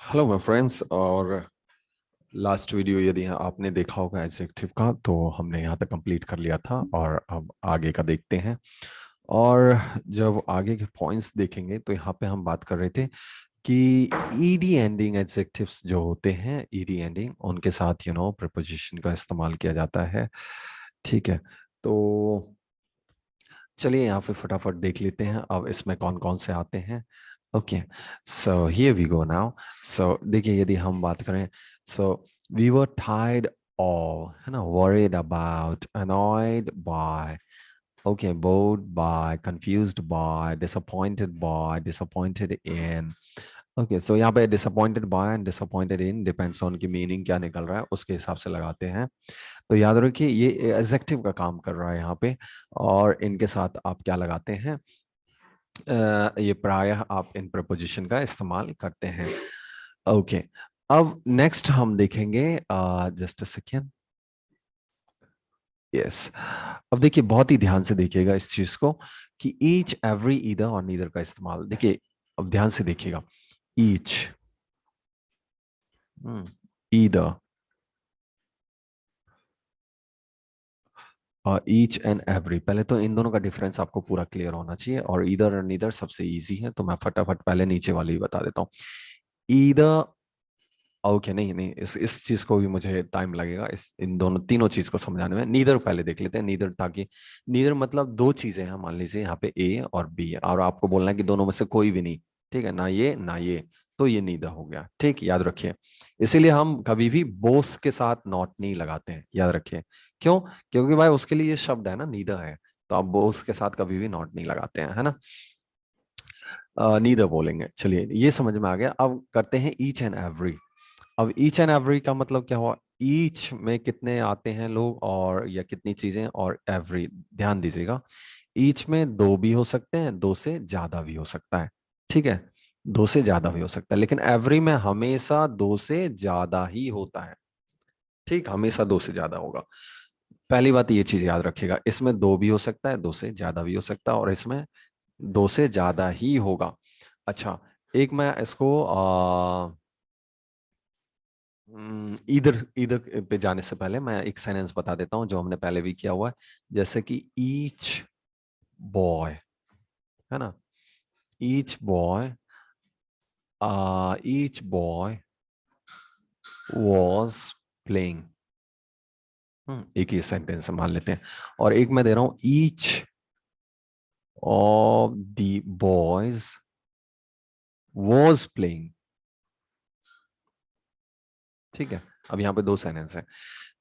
Hello my friends. और last video यदि आपने देखा होगा एडजेक्टिव का, तो हमने यहाँ तक कंप्लीट कर लिया था और अब आगे का देखते हैं। और जब आगे के पॉइंट्स देखेंगे तो यहाँ पे हम बात कर रहे थे कि ईडी एंडिंग एडजेक्टिव्स जो होते हैं, ईडी एंडिंग, उनके साथ प्रीपोजिशन का इस्तेमाल किया जाता है। ठीक है, तो चलिए यहाँ पे फटाफट देख लेते हैं अब इसमें कौन कौन से आते हैं। Okay, so here we go now. So देखिए, यदि हम बात करें, so we were tired of, है ना, worried about, annoyed by, okay, bored by, confused by, disappointed in। Okay, so यहाँ पे disappointed by and disappointed in depends on की मीनिंग क्या निकल रहा है उसके हिसाब से लगाते हैं। तो याद रखिए ये एडजेक्टिव का काम कर रहा है यहाँ पे, और इनके साथ आप क्या लगाते हैं, ये प्रायः आप इन प्रपोजिशन का इस्तेमाल करते हैं। ओके, अब नेक्स्ट हम देखेंगे, जस्ट अ सेकेंड। यस, अब देखिए बहुत ही ध्यान से देखिएगा इस चीज को कि ईच, एवरी, ईदर और नीदर का इस्तेमाल देखिए। अब ध्यान से देखिएगा, ईच, ईदर, और ईच एंड एवरी। पहले तो इन दोनों का डिफरेंस आपको पूरा क्लियर होना चाहिए, और ईदर और नीदर सबसे इजी है, तो मैं फटाफट पहले नीचे वाले ही बता देता हूँ। ईदर, ओके, नहीं नहीं, इस चीज को भी मुझे टाइम लगेगा, इस इन दोनों तीनों चीज को समझाने में। नीदर पहले देख लेते हैं, नीदर, ताकि नीदर मतलब दो चीजें हैं, मान लीजिए यहाँ पे ए और बी है, और आपको बोलना है कि दोनों में से कोई भी नहीं। ठीक है ना, ये ना ये, तो ये नीदर हो गया। ठीक, याद रखिए। इसीलिए हम कभी भी बोस के साथ नॉट नहीं लगाते हैं, याद रखिए। क्यों? क्योंकि भाई उसके लिए ये शब्द है ना, नीदर है, तो आप बोस के साथ कभी भी नॉट नहीं लगाते हैं, है ना। नीदर बोलेंगे। चलिए, ये समझ में आ गया। अब करते हैं ईच एंड एवरी। अब ईच एंड एवरी का मतलब क्या हुआ? ईच में कितने आते हैं लोग, और या कितनी चीजें, और एवरी, ध्यान दीजिएगा, ईच में दो भी हो सकते हैं, दो से ज्यादा भी हो सकता है। ठीक है, दो से ज्यादा भी हो सकता है, लेकिन एवरी में हमेशा दो से ज्यादा ही होता है। ठीक, हमेशा दो से ज्यादा होगा। पहली बात ये चीज याद रखिएगा, इसमें दो भी हो सकता है, दो से ज्यादा भी हो सकता है, और इसमें दो से ज्यादा ही होगा। अच्छा, एक मैं इसको इधर इधर पे जाने से पहले मैं एक सेंटेंस बता देता हूं जो हमने पहले भी किया हुआ है। जैसे कि ईच बॉय, है ना, each boy, each boy was playing. एक ही सेंटेंस मान लेते हैं। और एक मैं दे रहा हूं, each of the boys was playing. ठीक है, अब यहाँ पे दो सेंटेंस है।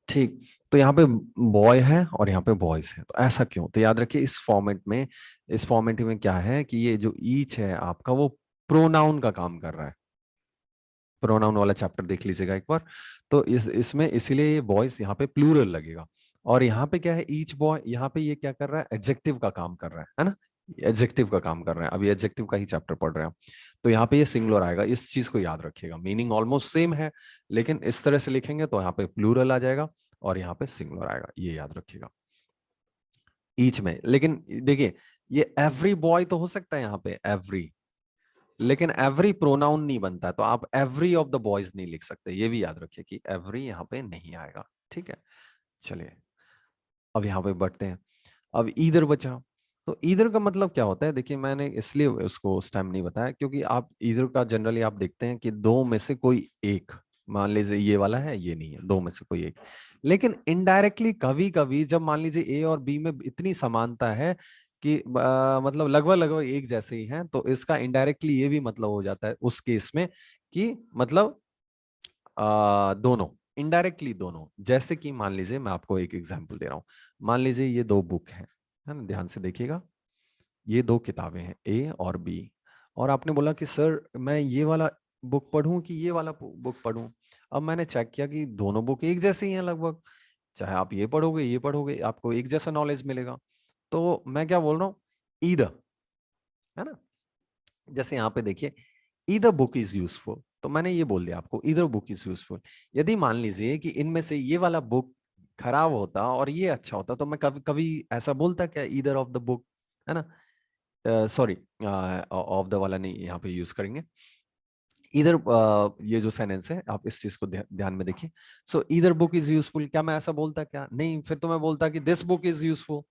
ठीक, तो यहाँ पे बॉय है और यहाँ पे बॉयज है, तो ऐसा क्यों? तो याद रखिए इस फॉर्मेट में क्या है कि ये जो ईच है आपका, वो प्रोनाउन का काम कर रहा है। प्रोनाउन वाला चैप्टर देख लीजिएगा एक बार। तो इसमें इसीलिए ये बॉयज यहाँ पे प्लूरल लगेगा। और यहाँ पे क्या है, ईच बॉय, यहाँ पे ये क्या कर रहा है, एडजेक्टिव का काम कर रहा है ना। एडजेक्टिव का काम कर रहा है, अभी एडजेक्टिव का ही चैप्टर पढ़ रहे हैं। तो यहाँ पे ये सिंगुलर आएगा, इस चीज को याद रखिएगा। मीनिंग ऑलमोस्ट सेम है, लेकिन इस तरह से लिखेंगे तो यहाँ पे प्लूरल आ जाएगा और यहाँ पे सिंगुलर आएगा, ये याद रखिएगा ईच में। लेकिन देखिए, ये एवरी बॉय तो हो सकता है यहाँ पे एवरी, लेकिन एवरी प्रोनाउन नहीं बनता, तो आप एवरी ऑफ द बॉयज नहीं लिख सकते, ये भी याद रखिए कि एवरी यहाँ पे नहीं आएगा। ठीक है, चलिए अब यहाँ पे बढ़ते हैं। अब ईदर बचा। तो ईदर का मतलब क्या होता है? देखिए, मैंने इसलिए उसको उस टाइम नहीं बताया क्योंकि आप ईदर का जनरली आप देखते हैं कि दो में से कोई एक, मान लीजिए ये वाला है, ये नहीं है, दो में से कोई एक। लेकिन इनडायरेक्टली कभी कभी जब मान लीजिए ए और बी में इतनी समानता है कि मतलब लगभग लगभग एक जैसे ही हैं, तो इसका इनडायरेक्टली ये भी मतलब हो जाता है उस केस में कि मतलब दोनों, इनडायरेक्टली दोनों। जैसे कि मान लीजिए, मैं आपको एक एग्जांपल दे रहा हूं। मान लीजिए ये दो बुक हैं, है ना, ध्यान से देखिएगा। ये दो किताबें हैं, ए और बी। और आपने बोला कि सर मैं ये वाला बुक पढ़ूं कि ये वाला बुक पढ़ूं। अब मैंने चेक किया कि दोनों बुक एक जैसी ही हैं लगभग। चाहे आप ये पढ़ोगे, आपको एक जैसा नॉलेज मिलेगा। तो मैं क्या बोल रहा हूँ, ईदर, है ना। जैसे यहाँ पे देखिए, ईदर बुक इज यूजफुल, तो मैंने ये बोल दिया आपको, ईदर बुक इज यूजफुल। यदि मान लीजिए कि इनमें से ये वाला बुक खराब होता और ये अच्छा होता, तो मैं कभी कभी ऐसा बोलता क्या, ईदर ऑफ द बुक, है ना। सॉरी, ऑफ द वाला नहीं यहाँ पे यूज करेंगे। इधर ये जो सेंटेंस है आप इस चीज को ध्यान में देखिए। सो ईदर बुक इज यूजफुल, क्या मैं ऐसा बोलता क्या? नहीं, फिर तो मैं बोलता कि दिस बुक इज यूजफुल,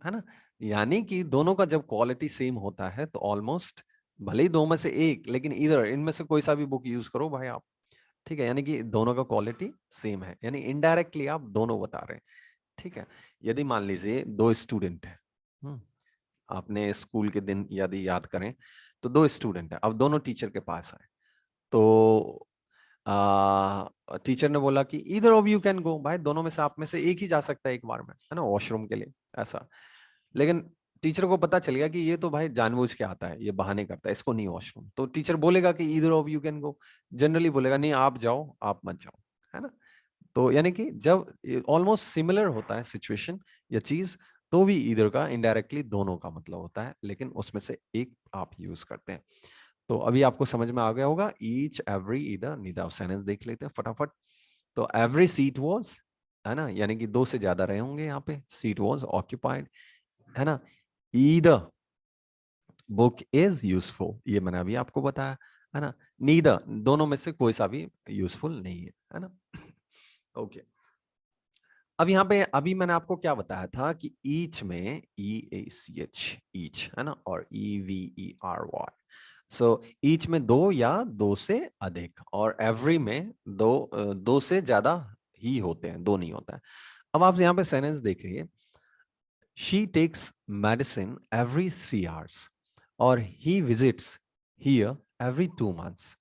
है ना। यानी कि दोनों का जब क्वालिटी सेम होता है तो ऑलमोस्ट, भले ही दो में से एक, लेकिन इधर इनमें से कोई सा भी बुक यूज करो भाई आप, ठीक है, यानी कि दोनों का क्वालिटी सेम है, यानी इनडायरेक्टली आप दोनों बता रहे हैं। ठीक है। यदि मान लीजिए दो स्टूडेंट है, आपने स्कूल के दिन यदि याद करें, तो दो स्टूडेंट है, अब दोनों टीचर के पास आए, तो टीचर ने बोला कि either of you can go, भाई दोनों में से आप में से एक ही जा सकता है एक बार में, है ना, वॉशरूम के लिए, ऐसा। लेकिन टीचर को पता चल गया कि ये तो भाई जानबूझ के आता है, ये बहाने करता है, इसको नहीं वॉशरूम, तो टीचर बोलेगा कि either of you can go, generally बोलेगा नहीं आप जाओ आप मत जाओ, है ना। तो यानी कि जब ऑलमोस्ट सिमिलर होता है सिचुएशन या चीज, तो भी ईदर का इनडायरेक्टली दोनों का मतलब होता है, लेकिन उसमें से एक आप यूज करते हैं। तो अभी आपको समझ में आ गया होगा each every either neither, sentence देख लेते हैं फटाफट। तो एवरी सीट वॉज, है ना, यानी कि दो से ज्यादा रहे होंगे यहाँ पे, सीट वॉज ऑक्यूपाइड, है ना। ईदर बुक इज यूजफुल, ये मैंने अभी आपको बताया, है ना। नीदर, दोनों में से कोई सा भी यूजफुल नहीं है ना। ओके। अब यहाँ पे अभी मैंने आपको क्या बताया था कि ईच में EACH, ईच, है ना, और EVERY। सो ईच में दो या दो से अधिक, और एवरी में दो से ज्यादा ही होते हैं, दो नहीं होता है। अब आप यहाँ पे सेंटेंस देखिए, she takes medicine every 3 hours, और he visits here every 2 months.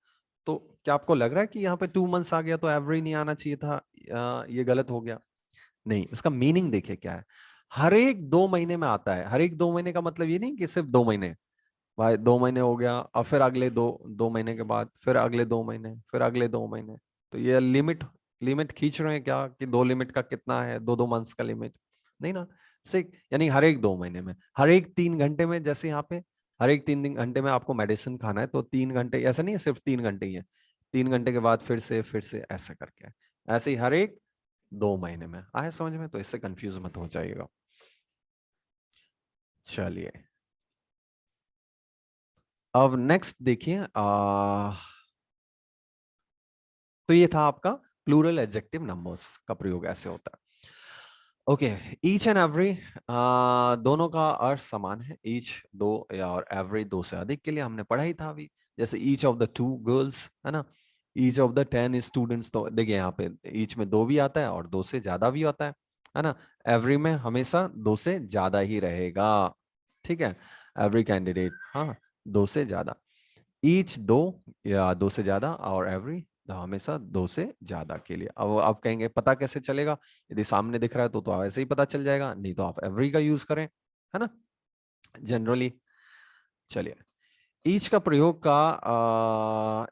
तो क्या आपको लग रहा है कि यहाँ पे 2 मंथ्स आ गया तो एवरी नहीं आना चाहिए था, ये गलत हो गया? नहीं, इसका मीनिंग देखिए क्या है। हर एक 2 महीने में आता है, हर एक 2 महीने का मतलब ये नहीं कि सिर्फ 2 महीने, भाई 2 महीने हो गया और फिर अगले दो 2 महीने के बाद फिर अगले 2 महीने फिर अगले 2 महीने, तो ये लिमिट लिमिट खींच रहे हैं क्या कि दो लिमिट का कितना है, दो दो मंथ्स का लिमिट? नहीं ना। सिर्फ यानी हर एक 2 महीने में, हर एक 3 घंटे में, जैसे यहाँ पे हर एक 3 घंटे में आपको मेडिसिन खाना है, तो 3 घंटे, ऐसा नहीं है सिर्फ 3 घंटे ही है, 3 घंटे के बाद फिर से ऐसा करके, ऐसे ही हर एक 2 महीने में। आए समझ में? तो इससे कंफ्यूज मत हो जाइएगा। चलिए, अब नेक्स्ट देखिए, तो ये था आपका प्लूरल एडजेक्टिव नंबर्स का प्रयोग ऐसे होता है। ओके, ईच एंड एवरी, दोनों का अर्थ समान है, ईच दो या और एवरी दो से अधिक के लिए हमने पढ़ा ही था अभी। जैसे ईच ऑफ द 2 गर्ल्स, है ना, ईच ऑफ द 10 स्टूडेंट्स, तो देखिए यहाँ पे ईच में दो भी आता है और दो से ज्यादा भी आता है ना। एवरी में हमेशा दो से ज्यादा ही रहेगा, ठीक है। एवरी कैंडिडेट, हाँ, दो से ज्यादा। ईच दो या दो से ज्यादा, और एवरी हमेशा दो से ज्यादा के लिए। अब आप कहेंगे पता कैसे चलेगा? यदि सामने दिख रहा है तो ऐसे ही पता चल जाएगा, नहीं तो आप एवरी का यूज करें, है ना, जनरली। चलिए, ईच का प्रयोग का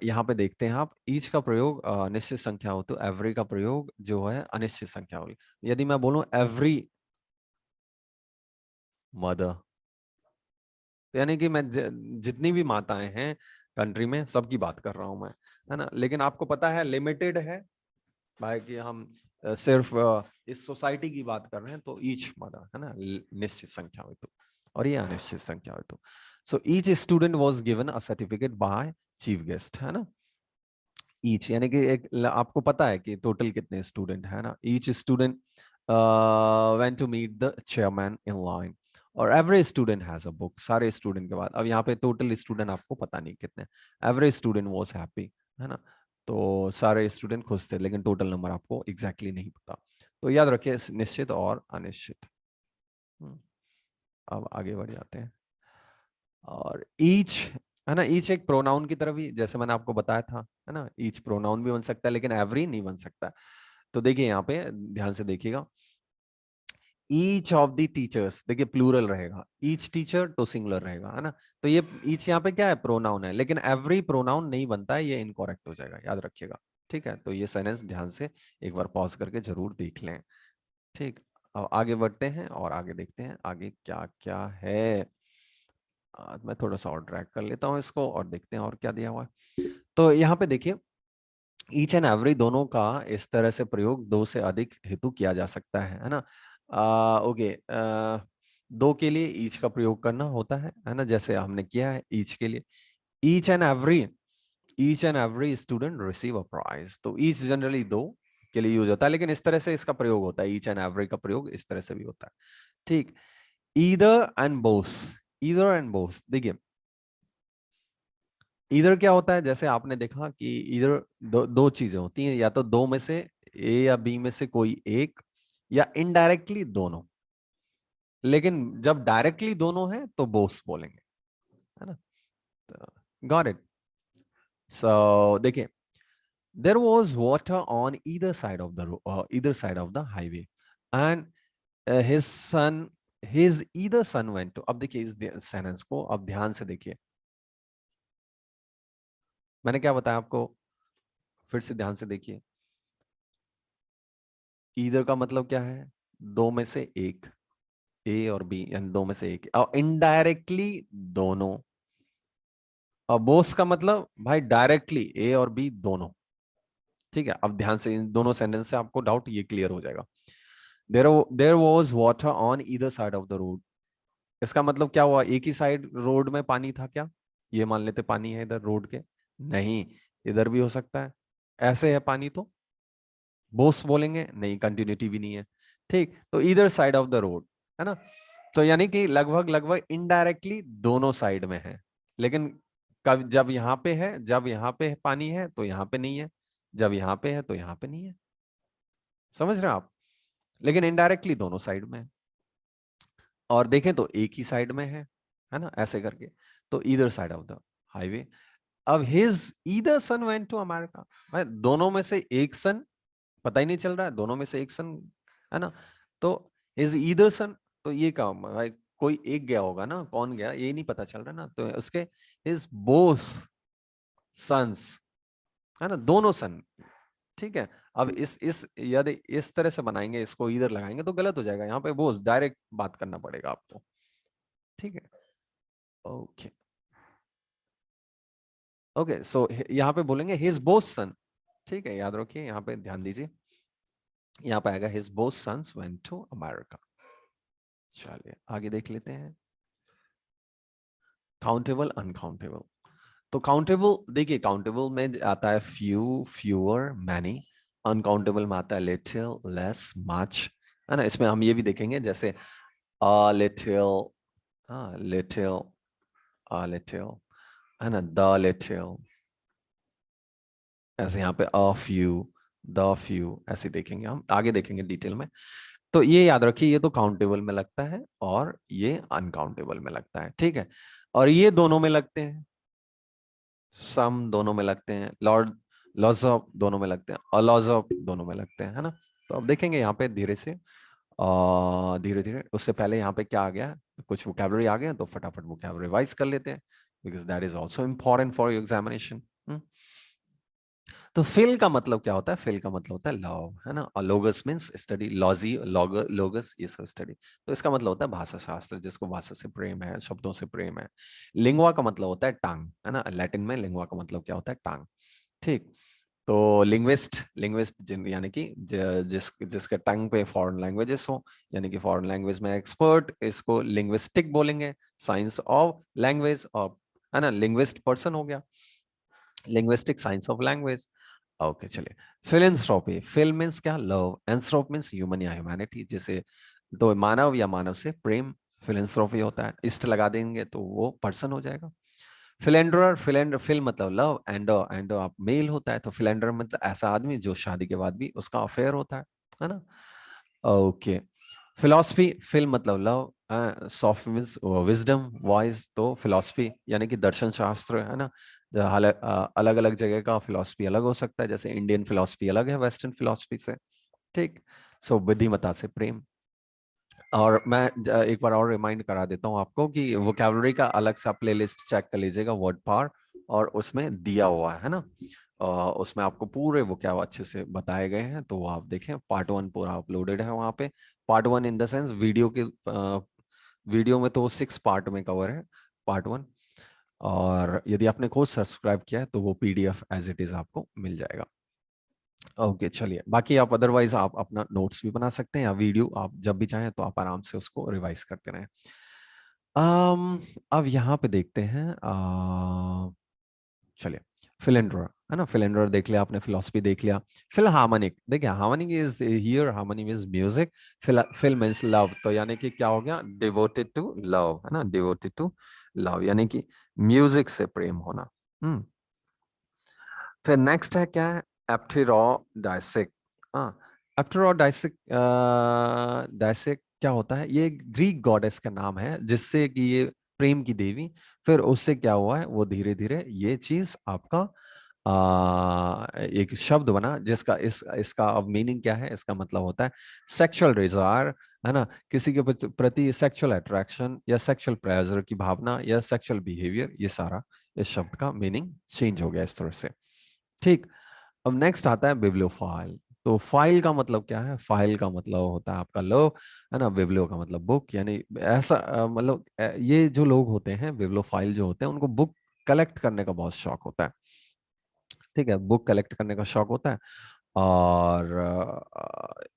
यहाँ पे देखते हैं आप, ईच का प्रयोग निश्चित संख्या हो तो एवरी का प्रयोग जो है अनिश्चित संख्या होगी। यदि मैं बोलूं एवरी मदर, तो यानी कि मैं जितनी भी माताएं हैं कंट्री में सबकी बात कर रहा हूं मैं, है ना। लेकिन आपको पता है लिमिटेड है भाई कि हम सिर्फ इस सोसाइटी की बात कर रहे हैं, तो ईच मदर, है ना, निश्चित संख्या हो तो, और ये अनिश्चित संख्या हो तो। So each student was given a certificate by chief guest, है ना। ईच यानी कि एक आपको पता है कि टोटल कितने स्टूडेंट है ना। Each student went to meet the chairman in line, और average student has a book, सारे स्टूडेंट के बाद, अब यहाँ पे टोटल स्टूडेंट आपको पता नहीं कितने, एवरेज स्टूडेंट वाज हैप्पी, है ना। तो सारे स्टूडेंट खुश थे, लेकिन टोटल नंबर आपको एग्जैक्टली नहीं पता। तो याद रखिए निश्चित और अनिश्चित। हम्म, अब आगे बढ़ जाते हैं। और ईच, है ना, ईच एक प्रोनाउन की तरह भी, जैसे मैंने आपको बताया था, है ना, ईच प्रोनाउन भी बन सकता है, लेकिन एवरी नहीं बन सकता। तो देखिए यहाँ पे ध्यान से देखिएगा, ईच ऑफ द टीचर्स, देखिए प्लूरल रहेगा, ईच टीचर तो सिंगुलर रहेगा, है ना। तो ये ईच यहाँ पे क्या है, प्रोनाउन है, लेकिन एवरी प्रोनाउन नहीं बनता है, ये इनकॉरेक्ट हो जाएगा, याद रखिएगा। ठीक है, तो ये सेंटेंस ध्यान से एक बार पॉज करके जरूर देख लें। ठीक, अब आगे बढ़ते हैं और आगे देखते हैं आगे क्या क्या है। मैं थोड़ा सा और ड्रैग कर लेता हूँ इसको और देखते हैं और क्या दिया हुआ है। तो यहाँ पे देखिए, ईच एंड एवरी दोनों का इस तरह से प्रयोग दो से अधिक हेतु किया जा सकता है ना। ओके, दो के लिए ईच का प्रयोग करना होता है ना, जैसे हमने किया है ईच के लिए। Each and every student receive a prize. तो ईच जनरली दो के लिए यूज होता है, लेकिन इस तरह से इसका प्रयोग होता है, ईच एंड एवरी का प्रयोग इस तरह से भी होता है। ठीक। Either and boss, either and boss, देखिए ईदर क्या होता है, जैसे आपने देखा कि ईदर दो चीजें होती हैं, या तो दो में से ए या बी में से कोई एक, या इनडायरेक्टली दोनों। लेकिन जब डायरेक्टली दोनों हैं तो बोस बोलेंगे, है ना। Got it. सो देखिए, there was water on either side of the highway, and his son his either son went to। अब देखिए इस सेंटेंस को अब ध्यान से देखिए, मैंने क्या बताया आपको, फिर से ध्यान से देखिए। ईदर का मतलब क्या है, दो में से एक, ए और बी, यानी दो में से एक, और इनडायरेक्टली दोनों। और बोस का मतलब भाई डायरेक्टली ए और बी दोनों। ठीक है, अब ध्यान से इन दोनों सेंटेंस से आपको डाउट ये क्लियर हो जाएगा। There was water on either side of the road. इसका मतलब क्या हुआ, एक ही साइड रोड में पानी था क्या, ये मान लेते पानी है इधर रोड के, नहीं, इधर भी हो सकता है, ऐसे है पानी तो बोस बोलेंगे, नहीं कंटिन्यूटी भी नहीं है। ठीक, तो इधर साइड ऑफ द रोड, है ना। तो यानी कि लगभग लगभग इनडायरेक्टली दोनों साइड में है, लेकिन कब जब यहाँ पे है, जब यहाँ पे पानी है तो यहाँ पे नहीं है, जब यहाँ पे है तो यहाँ पे नहीं है, समझ रहे हो आप। लेकिन इनडायरेक्टली दोनों साइड में है, और देखें तो एक ही साइड में है ना, ऐसे करके। तो either side of the highway. अब his either son went to America, भाई दोनों में से एक सन, पता ही नहीं चल रहा है, दोनों में से एक सन, है ना। तो हिज ईदर सन, तो ये काम भाई कोई एक गया होगा ना, कौन गया ये नहीं पता चल रहा ना, तो उसके हिज बोस सन्स, है ना, दोनों सन। ठीक है, अब इस यदि इस तरह से बनाएंगे, इसको इधर लगाएंगे तो गलत हो जाएगा, यहाँ पे बोस डायरेक्ट बात करना पड़ेगा आपको। ठीक है, ओके ओके, सो यहाँ पे बोलेंगे हिज बोथ सन। ठीक है, याद रखिए, यहाँ पे ध्यान दीजिए, यहाँ पे आएगा his both sons went to America. चलिए आगे देख लेते हैं। Countable uncountable. तो काउंटेबल देखिए, काउंटेबल में आता है फ्यू, फ्यूअर, मैनी। अनकाउंटेबल में आता है लिटिल, लेस, मच, है ना। इसमें हम ये भी देखेंगे, जैसे a little, little, a little, है ना, the little, ऐसे यहाँ पे a few, the few, ऐसे देखेंगे, हम आगे देखेंगे डिटेल में। तो ये याद रखिए, ये तो काउंटेबल में लगता है और ये अनकाउंटेबल में लगता है। ठीक है, और ये दोनों में लगते हैं, सम दोनों में लगते हैं, लॉर्ड, लॉज ऑफ दोनों में लगते हैं, और लॉज ऑफ दोनों में लगते हैं, है ना। तो अब देखेंगे यहाँ पे धीरे से, धीरे धीरे। उससे पहले यहाँ पे क्या आ गया, कुछ वोकैबुलरी आ गया, तो फटाफट वोकैबुलरी रिवाइज कर लेते हैं, because that is also important for your examination. तो फिल का मतलब क्या होता है, फिल का मतलब होता है लव, है ना, और लोगस मीन्स स्टडी, लॉजी, लोगस ये सब स्टडी। तो इसका मतलब होता है भाषा शास्त्र, जिसको भाषा से प्रेम है, शब्दों से प्रेम है। लिंगुआ का मतलब होता है टांग, है ना, लैटिन में लिंगुआ का मतलब क्या होता है, टांग। ठीक, तो लिंग्विस्ट, लिंग्विस्ट जिन यानी कि जिसके टंग पे फॉरेन लैंग्वेजेस हो, यानी कि फॉरेन लैंग्वेज में एक्सपर्ट, इसको लिंग्विस्टिक बोलेंगे, साइंस ऑफ लैंग्वेज, और है ना, लिंग्विस्ट पर्सन हो गया, linguistic science of language. Okay चलिए, फिलेंथ्रोपी, फिल मीन्स क्या, लव, एंथ्रोप मीन्स ह्यूमन या ह्यूमैनिटी, जैसे तो मानव या मानव से प्रेम, फिलेंथ्रोपी होता है, इस्ट लगा देंगे तो वो पर्सन हो जाएगा। फिलेंडर, फिलेंडर, फिल मतलब लव, एंडर, एंडर आप मेल होता है, तो फिलेंडर मतलब ऐसा आदमी जो शादी के बाद भी उसका अफेयर होता है ना। ओके, फिलोसफी, फिल मतलब love, soft means wisdom, voice, तो फिलोसफी यानी कि दर्शन शास्त्र, है ना। अलग अलग जगह का फिलोसफी अलग हो सकता है, जैसे इंडियन फिलोसफी अलग है वेस्टर्न फिलोसफी से। ठीक, सो बुद्धिमत्ता से प्रेम। और मैं एक बार और रिमाइंड करा देता हूँ आपको कि वोकैबुलरी का अलग सा प्लेलिस्ट चेक कर लीजिएगा, वर्ड पावर, और उसमें दिया हुआ है ना। उसमें आपको पूरे वोकैब अच्छे से बताए गए हैं, तो वो आप देखें, पार्ट 1 पूरा अपलोडेड है वहाँ पे। Part 1 in the sense video के, वीडियो में तो 6 पार्ट में कवर है, पार्ट 1। और यदि आपने कोर्स सब्सक्राइब किया है तो वो पीडीएफ एज इट इज आपको मिल जाएगा। ओके चलिए, बाकी आप अदरवाइज आप अपना नोट्स भी बना सकते हैं, या वीडियो आप जब भी चाहें तो आप आराम से उसको रिवाइज करते रहें। अब यहाँ पे देखते हैं, चलिए, फिलेंडर है ना, फिलेंडर देख लिया आपने, फिलोसफी देख लिया। फिल हार्मोनिक, देखिए harmonic is here, harmonic is music. Phil means love, तो यानी कि क्या हो गया, डिवोटेड टू लव, है ना, डिवोटेड टू लव यानी कि म्यूजिक से प्रेम होना। हम्म। फिर नेक्स्ट है क्या है, एप्टेरोडाइसिक। हाँ, एप्टेरोडाइसिक, डाइसिक क्या होता है, ये ग्रीक गॉडेस का नाम है जिससे कि ये प्रेम की देवी, फिर उससे क्या हुआ है, वो धीरे धीरे ये चीज आपका एक शब्द बना जिसका इसका अब मीनिंग क्या है, इसका मतलब होता है सेक्सुअल डिजायर, है ना, किसी के प्रति सेक्सुअल अट्रैक्शन या सेक्सुअल प्लेजर की भावना या सेक्सुअल बिहेवियर, ये सारा इस शब्द का मीनिंग चेंज हो गया इस तरह से। ठीक। अब नेक्स्ट आता है बिब्लियोफाइल। तो फाइल का मतलब क्या है, फाइल का मतलब होता है आपका लो, है ना, बिब्लियो का मतलब बुक, यानी ऐसा मतलब ये जो लोग होते हैं बिब्लियोफाइल जो होते हैं उनको बुक कलेक्ट करने का बहुत शौक होता है। ठीक है, बुक कलेक्ट करने का शौक होता है, और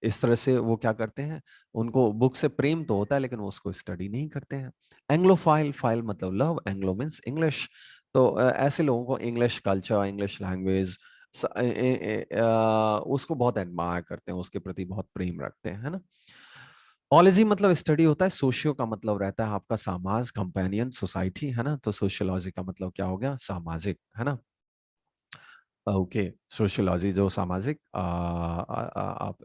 इस तरह से वो क्या करते हैं, उनको बुक से प्रेम तो होता है लेकिन वो उसको स्टडी नहीं करते हैं। एंग्लोफाइल, फाइल मतलब लव, एंग्लो मीन्स इंग्लिश, तो ऐसे लोगों को इंग्लिश कल्चर, इंग्लिश लैंग्वेज उसको बहुत एडमायर करते हैं, उसके प्रति बहुत प्रेम रखते हैं, है ना। ओलॉजी मतलब स्टडी होता है, सोशियो का मतलब रहता है आपका समाज, कंपेनियन, सोसाइटी, है ना, तो सोशियोलॉजी का मतलब क्या हो गया, सामाजिक, है ना। ओके, सोशियोलॉजी जो सामाजिक आप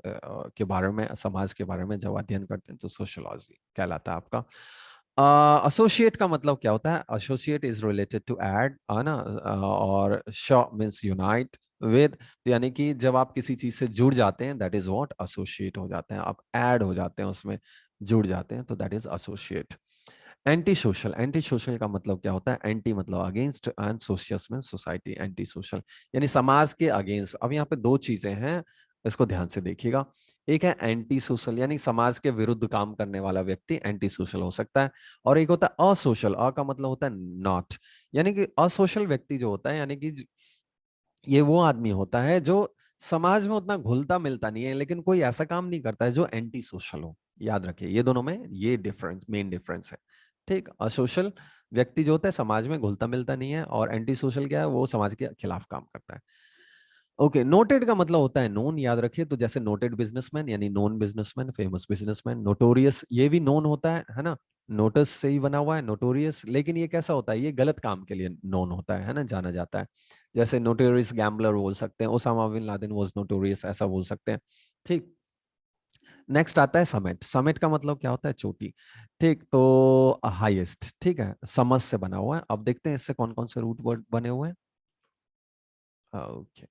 के बारे में, समाज के बारे में जब अध्ययन करते हैं तो सोशियोलॉजी कहलाता है आपका। एसोसिएट का मतलब क्या होता है, associate is related to add, है ना, और शॉ मीन्स यूनाइट विद, तो यानी कि जब आप किसी चीज से जुड़ जाते हैं दैट इज व्हाट, एसोसिएट हो जाते हैं, आप ऐड हो जाते हैं उसमें, जुड़ जाते हैं, तो that is associate. Anti social, anti social का मतलब क्या होता है, एंटी मतलब अगेंस्ट, एंड सोशियस में सोसाइटी, एंटी सोशल यानी समाज के अगेंस्ट। अब यहाँ पे दो चीजें हैं, इसको ध्यान से देखिएगा। एक है एंटी सोशल, यानी समाज के विरुद्ध काम करने वाला व्यक्ति एंटी सोशल हो सकता है, और एक होता है असोशल, अ का मतलब होता है नॉट, यानी कि असोशल व्यक्ति जो होता है, यानी कि ये वो आदमी होता है जो समाज में उतना घुलता मिलता नहीं है लेकिन कोई ऐसा काम नहीं करता है जो एंटी सोशल हो। याद रखिए ये दोनों में ये डिफरेंस, मेन डिफरेंस है। ठीक, असोशल व्यक्ति जो होता है समाज में घुलता मिलता नहीं है, और एंटी सोशल क्या है, वो समाज के खिलाफ काम करता है। ओके, नोटेड का मतलब होता है नोन, याद रखिए, तो जैसे नोटेड बिजनेसमैन यानी known businessman, famous businessman. Notorious ये भी नोन होता है ना, नोटिस से ही बना हुआ है नोटोरियस, लेकिन ये कैसा होता है, ये गलत काम के लिए नोन होता है ना, जाना जाता है। जैसे नोटोरियस गैम्बलर बोल सकते हैं, Osama bin Laden was notorious, ऐसा बोल सकते हैं। ठीक। नेक्स्ट आता है समिट। समिट का मतलब क्या होता है, चोटी। ठीक, तो हाईएस्ट, ठीक है, समझ से बना हुआ है। अब देखते हैं इससे कौन कौन से रूट वर्ड बने हुए हैं। ओके,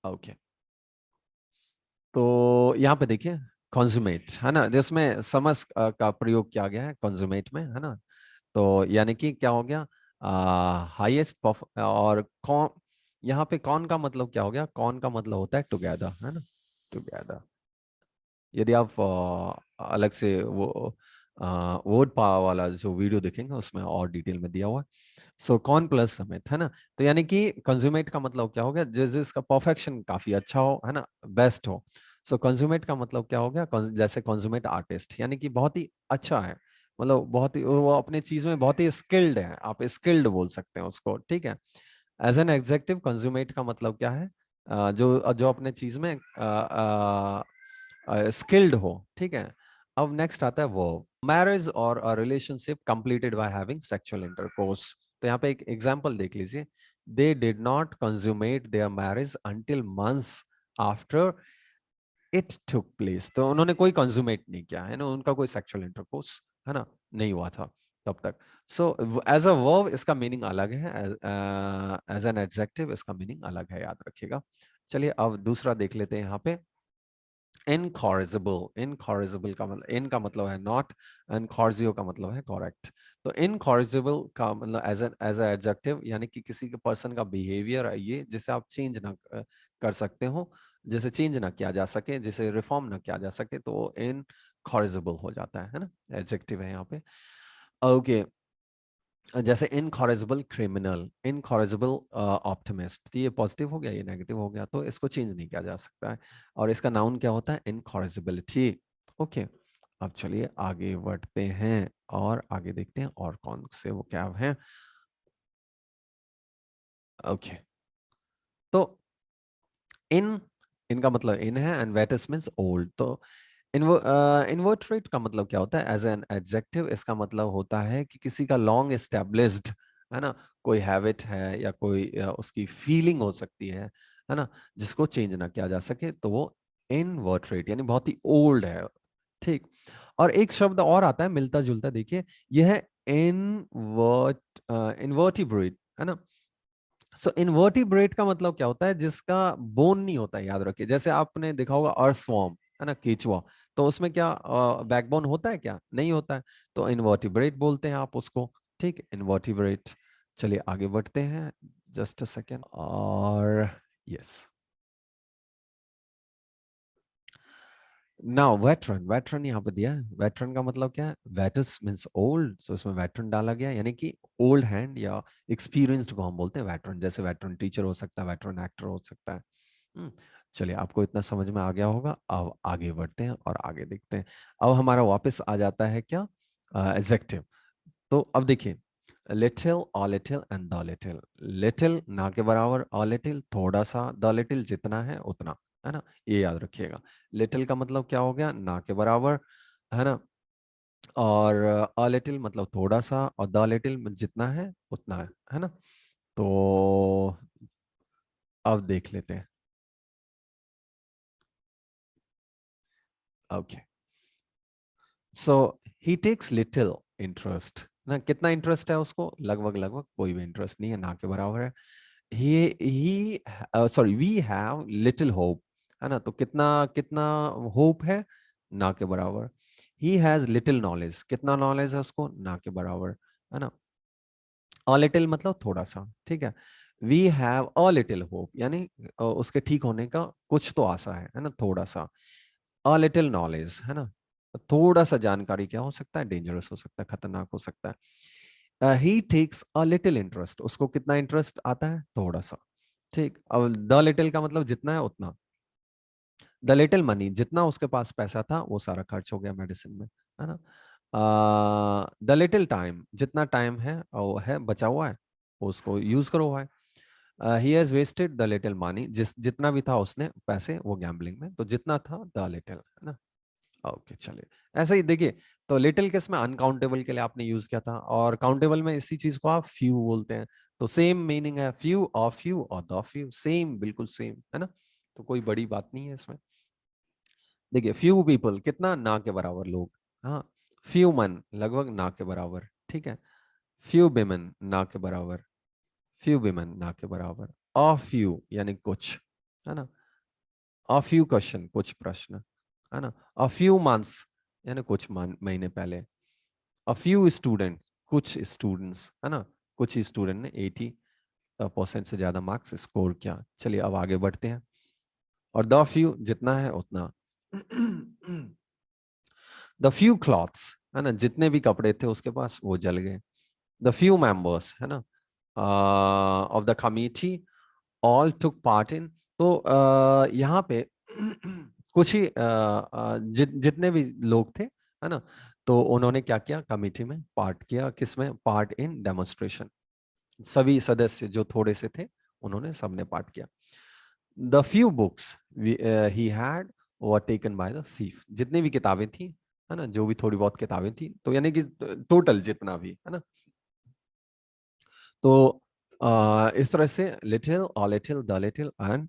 ओके, तो यहाँ पे देखिए कॉन्जुमेट, है ना, जिसमें समझ का प्रयोग किया गया है कॉन्जुमेट में, है ना, तो यानी कि क्या हो गया, हाईएस्ट, और कौन, यहाँ पे कौन का मतलब क्या हो गया, कौन का मतलब होता है टुगेदर, है ना, टुगेदर। यदि आप अलग से वो वर्ड पावर वाला जो वीडियो देखेंगे उसमें और डिटेल में दिया हुआ है। सो कॉन प्लस समेत, है ना, तो यानी कि कंज्यूमेट का मतलब क्या हो गया, जिसका परफेक्शन काफी अच्छा हो, है ना, बेस्ट हो। सो कंज्यूमेट का मतलब क्या हो गया, जैसे कंज्यूमेट आर्टिस्ट यानी कि बहुत ही अच्छा है, मतलब बहुत ही वो अपने चीज में बहुत ही स्किल्ड है, आप स्किल्ड बोल सकते हैं उसको। ठीक है, एज एन एग्जेक्टिव कंज्यूमेट का मतलब क्या है, जो जो अपने चीज में स्किल्ड हो। ठीक है, अब नेक्स्ट आता है वर्ब, मैरिज और relationship completed by having sexual intercourse. तो यहाँ पे एक एग्जांपल देख लीजिए, they did not consummate there marriage until months after it took place, तो उन्होंने कोई कंज्यूमेट नहीं किया है ना, उनका कोई सेक्सुअल इंटरकोर्स, है ना, नहीं हुआ था तब तक। सो एज अ वर्ब इसका मीनिंग अलग है, एज एन एडजेक्टिव इसका मीनिंग अलग है, याद रखिएगा। चलिए अब दूसरा देख लेते हैं यहाँ पे, इनकॉरिजिबल। इनकॉरिजिबल का मतलब, इन का मतलब है नॉट, इनकॉर्जियो का मतलब है करेक्ट। तो इनकॉरिजिबल का मतलब एज एडजेक्टिव, यानी कि किसी के पर्सन का बिहेवियर है ये जिसे आप चेंज ना कर सकते हो, जिसे चेंज ना किया जा सके, जिसे रिफॉर्म ना किया जा सके, तो इनकॉरिजिबल हो जाता है ना, एडजेक्टिव है यहाँ पे। ओके, जैसे इनकॉरेजिबल क्रिमिनल, इनकॉरेजिबल ऑप्टिमिस्ट, ये पॉजिटिव हो गया, ये नेगेटिव हो गया, तो इसको चेंज नहीं किया जा सकता है, और इसका नाउन क्या होता है, इनकॉरेजिबिलिटी। ओके, अब चलिए आगे बढ़ते हैं और आगे देखते हैं और कौन से वो क्या हैं। ओके, तो इन, इनका मतलब इन है, एंड वेटस मीन्स ओल्ड। तो इनवर्टरेट का मतलब क्या होता है? एज एन एडजेक्टिव इसका मतलब होता है कि किसी का लॉन्ग एस्टेब्लिश्ड, है ना, कोई हैबिट है या कोई उसकी फीलिंग हो सकती है ना, जिसको चेंज ना किया जा सके, तो वो इनवर्टरेट यानी बहुत ही ओल्ड है। ठीक। और एक शब्द और आता है मिलता जुलता, देखिए, यह है इनवर्टिब्रेट, है ना। सो इनवर्टिब्रेट का मतलब क्या होता है? जिसका बोन नहीं होता है, याद रखिए। जैसे आपने देखा होगा अर्थवर्म, है ना, केचुआ, तो उसमें क्या बैकबोन होता है? क्या नहीं होता है। तो इनवर्टिब्रेट बोलते हैं आप उसको। ठीक, इनवर्टिब्रेट। चलिए आगे बढ़ते हैं, जस्ट अ सेकेंड। और यस, नाउ वेटरन, वेटरन यहाँ पे दिया है। वेटरन का मतलब क्या है? वेटस मीन्स ओल्ड, सो इसमें वेटरन डाला गया, यानी कि ओल्ड हैंड या एक्सपीरियंस्ड को हम बोलते हैं वेटरन। जैसे वेटरन टीचर हो सकता है, वेटरन एक्टर हो सकता है। हम्म, चलिए आपको इतना समझ में आ गया होगा। अब आगे बढ़ते हैं और आगे देखते हैं। अब हमारा वापस आ जाता है क्या? एडजेक्टिव। तो अब देखिए, little, a little and the little. Little ना के बराबर, अ लिटिल थोड़ा सा, द लिटिल जितना है उतना, है ना, ये याद रखिएगा। लिटिल का मतलब क्या हो गया? ना के बराबर, है ना। और अ लिटिल मतलब थोड़ा सा, और द लिटिल जितना है उतना है ना। तो अब देख लेते हैं। ओके, सो ही टेक्स लिटिल इंटरेस्ट ना। कितना इंटरेस्ट है उसको? लगभग लगभग कोई भी इंटरेस्ट नहीं है, ना के बराबर है। He sorry, we have little hope, है ना। तो कितना कितना होप है? ना के बराबर। ही हैज लिटिल नॉलेज, कितना नॉलेज है उसको? ना के बराबर, है ना। अ लिटिल मतलब थोड़ा सा, ठीक है। We have a little hope, यानी उसके ठीक होने का कुछ तो आशा है ना, थोड़ा सा। अ लिटिल नॉलेज, है ना, थोड़ा सा जानकारी क्या हो सकता है? डेंजरस हो सकता है, खतरनाक हो सकता है। ही टेक्स अ लिटिल इंटरेस्ट, उसको कितना इंटरेस्ट आता है? थोड़ा सा। ठीक, अब द लिटिल का मतलब जितना है उतना। द लिटिल मनी, जितना उसके पास पैसा था वो सारा खर्च हो गया मेडिसिन में, है ना। द लिटिल टाइम, जितना टाइम है वो है बचा हुआ है, उसको यूज करो हुआ है। He has wasted the little money, जितना भी था उसने पैसे वो गैम्बलिंग में, तो जितना था द लिटिल, है ना। ओके, चलिए ऐसा ही देखिए। तो लिटिल किस में? अनकाउंटेबल के लिए आपने यूज किया था, और काउंटेबल में इसी चीज को आप फ्यू बोलते हैं। तो सेम मीनिंग है, फ्यू और फ्यू और द फ्यू, सेम, बिल्कुल सेम, है ना। तो कोई बड़ी बात नहीं है इसमें। देखिए, फ्यू पीपल कितना? ना के बराबर लोग। हाँ, फ्यू मन लगभग ना के बराबर, ठीक है। फ्यू विमेन ना के बराबर, फ्यू विमेन ना के बराबर। अ फ्यू यानी कुछ, है ना। अ फ्यू क्वेश्चन कुछ प्रश्न, है ना। अ फ्यू मंथ्स यानी कुछ महीने पहले। अ फ्यू स्टूडेंट कुछ स्टूडेंट्स, है ना, कुछ ही स्टूडेंट ने 80% से ज्यादा मार्क्स स्कोर किया। चलिए अब आगे बढ़ते हैं। और द फ्यू जितना है उतना। द फ्यू क्लॉथ्स, है ना, जितने भी कपड़े थे उसके पास वो जल गए। द फ्यू मेंबर्स, है ना, of the committee all took part in. तो यहाँ पे कुछ ही जितने भी लोग थे, है ना, तो उन्होंने क्या किया? कमिटी में पार्ट किया। किसमें? Part in demonstration. सभी सदस्य जो थोड़े से थे उन्होंने सबने पार्ट किया। The few books he had were taken by the chief, जितनी भी किताबें थी, है ना, जो भी थोड़ी बहुत किताबें थी, तो यानी कि टोटल जितना भी, है ना। तो इस तरह से little, a little, the little and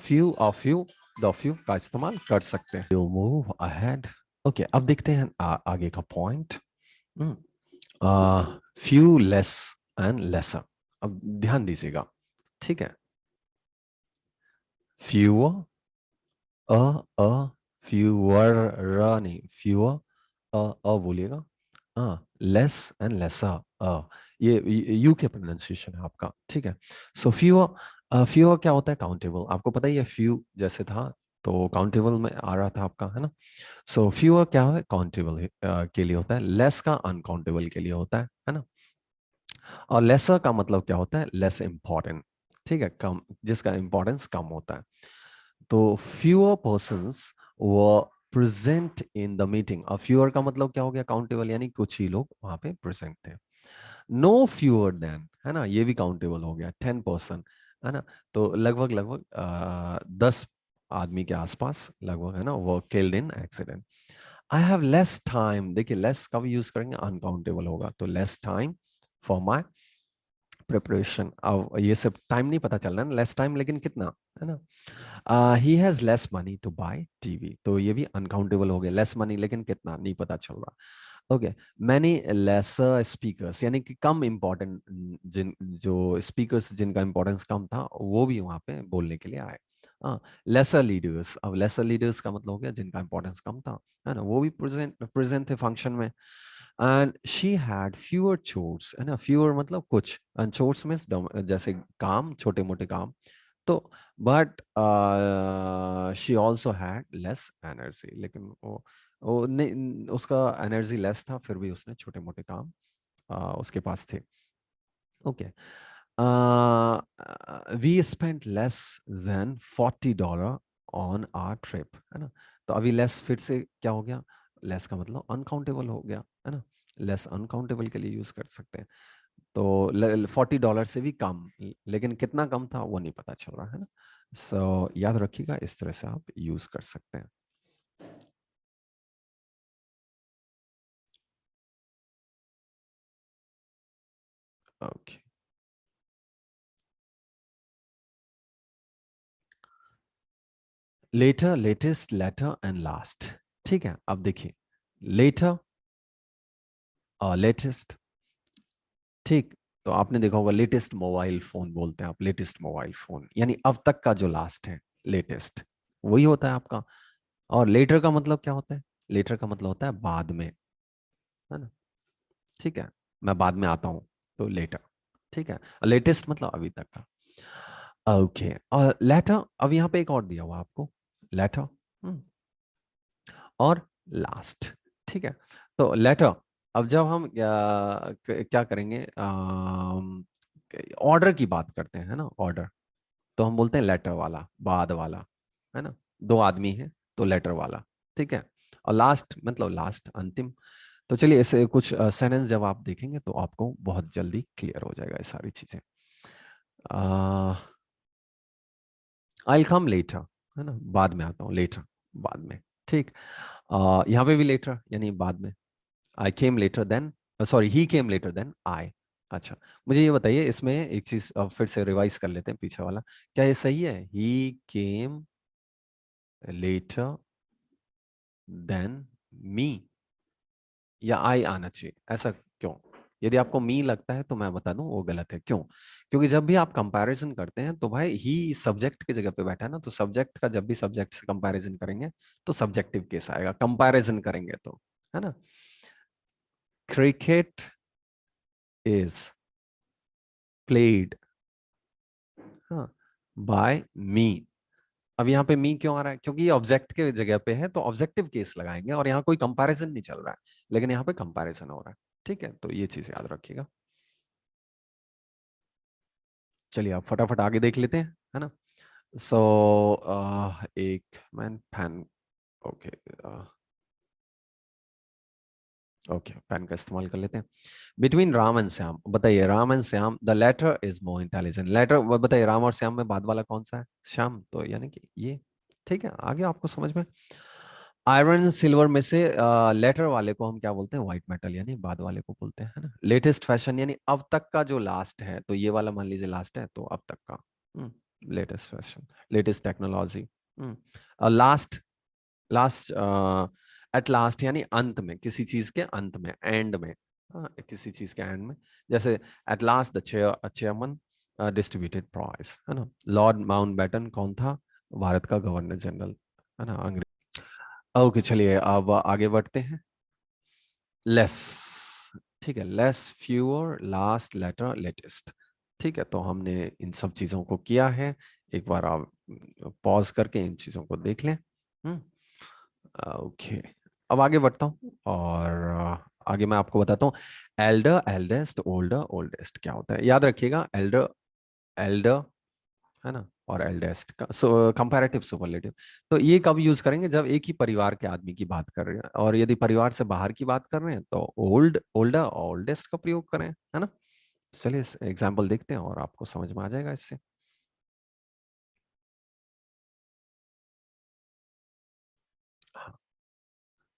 few, a few, the few का इस्तेमाल कर सकते हैं। We'll move ahead. ओके, अब देखते हैं आगे का point. Few less and lesser. अब ध्यान दीजिएगा, ठीक है। फ्यूअर, अ अ फ्यूअर, नहीं, फ्यूअर, बोलिएगा। हाँ, लेस एंड लेसर, ये यू के प्रोनाउंसिएशन है आपका, ठीक है। सो फ्यूअर, फ्यूअर क्या होता है? काउंटेबल, आपको पता ही है, फ्यू जैसे था तो काउंटेबल में आ रहा था आपका, है ना। सो फ्यूअर क्या है? काउंटेबल के लिए होता है। लेस का अनकाउंटेबल के लिए होता है ना। और लेसर का मतलब क्या होता है? लेस इंपॉर्टेंट, ठीक है, कम, जिसका इंपॉर्टेंस कम होता है। तो fewer persons were present in the meeting. अब फ्यूअर का मतलब क्या हो गया, काउंटेबल, यानी कुछ ही लोग वहां पे प्रेजेंट थे। नो फ्यूअर देन, है ना, ये भी काउंटेबल हो गया, 10%, है ना। तो लगभग लगभग 10 आदमी के आसपास लगभग, है ना, वो killed in accident. I have less time, देखिए लेस कब यूज करेंगे, अनकाउंटेबल होगा तो less time for my preparation. अब ये सब टाइम नहीं पता चल रहा है, लेस टाइम लेकिन कितना, है ना। He has less money to buy TV, तो ये भी अनकाउंटेबल हो गया, लेस मनी लेकिन कितना नहीं पता चल रहा। ओके, मैनी लेसर स्पीकर्स, यानी कि कम इंपॉर्टेंट, जिन जो स्पीकर्स जिनका इंपॉर्टेंस कम था वो भी वहां पे बोलने के लिए आए। हाँ, लेसर लीडर्स, अब लेसर लीडर्स का मतलब हो गया जिनका इंपॉर्टेंस कम था, है ना, वो भी प्रेजेंट प्रेजेंट थे फंक्शन में। And she had fewer chores, है ना, फ्यूअर मतलब कुछ, एंड चोर्स में जैसे काम, छोटे मोटे काम। तो but she also had less energy, लेकिन वो नहीं, उसका एनर्जी लेस था, फिर भी उसने छोटे मोटे काम उसके पास थे। Okay, we spent less than $40 on our trip, है ना। तो अभी लेस फिर से क्या हो गया, लेस का मतलब अनकाउंटेबल हो गया, है ना, लेस अनकाउंटेबल के लिए यूज कर सकते हैं। तो $40 से भी कम, लेकिन कितना कम था वो नहीं पता चल रहा, है ना। सो याद रखिएगा, इस तरह से आप यूज कर सकते हैं। Okay, later, latest, later and last. ठीक है, अब देखिए, लेटर और लेटेस्ट, ठीक। तो आपने देखा होगा लेटेस्ट मोबाइल फोन बोलते हैं आप, लेटेस्ट मोबाइल फोन, यानी अब तक का जो लास्ट है, लेटेस्ट वही होता है आपका। और लेटर का मतलब क्या होता है, लेटर का मतलब होता है बाद में, है ना। ठीक है, मैं बाद में आता हूँ, तो लेटर। ठीक है, लेटेस्ट मतलब अभी तक का। ओके, और लेटर, अब यहाँ पे एक और दिया हुआ आपको, लेटर और लास्ट। ठीक है, तो लेटर, अब जब हम क्या करेंगे, ऑर्डर की बात करते हैं, है ना, ऑर्डर, तो हम बोलते हैं लेटर वाला, बाद वाला, है ना, दो आदमी है तो लेटर वाला। ठीक है, और लास्ट मतलब लास्ट, अंतिम। तो चलिए, ऐसे कुछ सेंटेंस जब आप देखेंगे तो आपको बहुत जल्दी क्लियर हो जाएगा ये सारी चीजें। आई कम लेटर, है ना, बाद में आता हूँ, लेटर बाद में। ठीक, यहाँ पे भी लेटर यानी बाद में, I came later than, sorry he came later than I. अच्छा, मुझे ये बताइए, इसमें एक चीज फिर से रिवाइज कर लेते हैं पीछे वाला, क्या ये सही है, ही केम लेटर देन मी, या आई आना चाहिए, ऐसा क्यों? यदि आपको मी लगता है तो मैं बता दूं वो गलत है, क्यों? क्योंकि जब भी आप कंपैरिजन करते हैं तो भाई ही सब्जेक्ट की जगह पे बैठा है ना, तो सब्जेक्ट का जब भी सब्जेक्ट से कंपैरिजन करेंगे तो सब्जेक्टिव केस आएगा, कंपैरिजन करेंगे तो, है ना। क्रिकेट इज प्लेड, हाँ, बाय मी। अब यहाँ पे मी क्यों आ रहा है, क्योंकि ये ऑब्जेक्ट के जगह पे है तो ऑब्जेक्टिव केस लगाएंगे, और यहाँ कोई कंपैरिजन नहीं चल रहा है, लेकिन यहाँ पे कंपैरिजन हो रहा है। ठीक है, तो ये चीज याद रखिएगा। चलिए, आप फटाफट आगे देख लेते हैं, है ना। सो एक man fan, okay, okay, pen का इस्तेमाल कर लेते हैं। बिटवीन राम एंड श्याम, बताइए, Ram and Shyam, the latter is more intelligent, latter, बताइए राम और श्याम में बाद वाला कौन सा है, श्याम, तो यानी कि ये। ठीक है, आगे आपको समझ में। आयरन सिल्वर में से लेटर वाले को हम क्या बोलते हैं, व्हाइट मेटल, यानी बाद वाले को बोलते हैं, है ना। लेटेस्ट फैशन यानी अब तक का जो लास्ट है, तो ये वाला मान लीजिए लास्ट है, तो अब तक का, लेटेस्ट फैशन, लेटेस्ट टेक्नोलॉजी। और लास्ट, लास्ट, एट लास्ट यानी अंत में, किसी चीज के अंत में, एंड में, किसी चीज के एंड में। जैसे at last the chairman distributed prize, है ना। लॉर्ड माउंटबेटन कौन था, भारत का गवर्नर जनरल, है ना, अंग्रेज। ओके, चलिए अब आगे बढ़ते हैं। लेस, ठीक है, less, fewer, last, later, latest. ठीक है, तो हमने इन सब चीजों को किया है, एक बार आप पॉज करके इन चीजों को देख लें। हम्म, ओके, अब आगे बढ़ता हूँ, और आगे मैं आपको बताता हूँ, एल्डर, एल्डेस्ट, ओल्डर, ओल्डेस्ट क्या होता है। याद रखिएगा, एल्डर, एल्डर, है ना, और एल्डेस्ट का कंपैरेटिव सुपरलेटिव। तो ये कब यूज करेंगे, जब एक ही परिवार के आदमी की बात कर रहे हैं, और यदि परिवार से बाहर की बात कर रहे हैं तो ओल्ड, ओल्डर, ओल्डेस्ट का प्रयोग करें, है ना। चलिए एग्जाम्पल देखते हैं और आपको समझ में आ जाएगा इससे।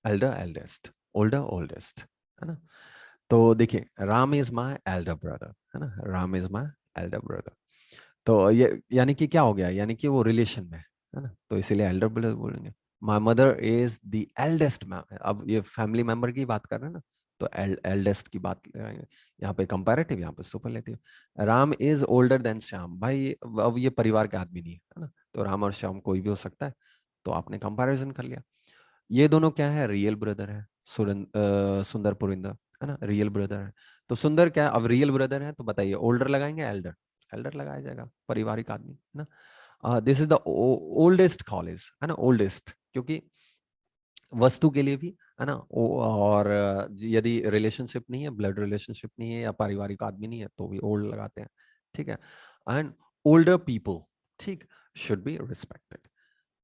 एल्डर, एल्डेस्ट, ओल्डर, ओल्डेस्ट, है ना। तो देखिए, Ram is my elder brother, है ना, Ram is my elder brother. तो ये यानी कि क्या हो गया, यानी कि वो रिलेशन में है ना, तो इसीलिए एल्डर ब्रदर बोलेंगे। My mother is the eldest ma'am, अब ये फैमिली मेंबर की बात कर रहे हैं ना, तो एल्डेस्ट की बात करेंगे। यहाँ पे कंपैरेटिव, यहाँ पे superlative. Ram is older than Shyam, भाई अब ये परिवार के आदमी नहीं है ना, तो राम और श्याम कोई भी हो सकता है, तो आपने कंपैरिजन कर लिया। ये दोनों क्या है, रियल ब्रदर है, सुंदर पुरिंदर, है ना, रियल ब्रदर है। तो सुंदर क्या है, अब रियल ब्रदर है, तो बताइए ओल्डर लगाएंगे एल्डर, एल्डर लगाया जाएगा, पारिवारिक आदमी, है ना। This is the oldest college, है ना, ओल्डेस्ट, क्योंकि वस्तु के लिए भी, है ना, और यदि रिलेशनशिप नहीं है, ब्लड रिलेशनशिप नहीं है या पारिवारिक आदमी नहीं है, तो भी ओल्ड लगाते हैं, ठीक है। एंड ओल्डर पीपल, ठीक, शुड बी रिस्पेक्टेड।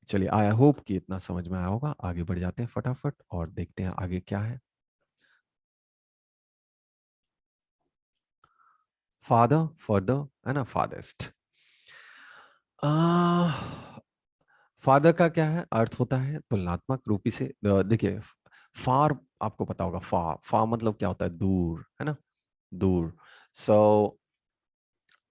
चलिए, आई होप कि इतना समझ में आया होगा। आगे बढ़ जाते हैं फटाफट और देखते हैं आगे क्या है। फादर, फर्दर, है ना, फादेस्ट। फादर का क्या है, अर्थ होता है तुलनात्मक रूपी से, देखिए, फार, आपको पता होगा, फा मतलब क्या होता है, दूर, है ना, दूर। सो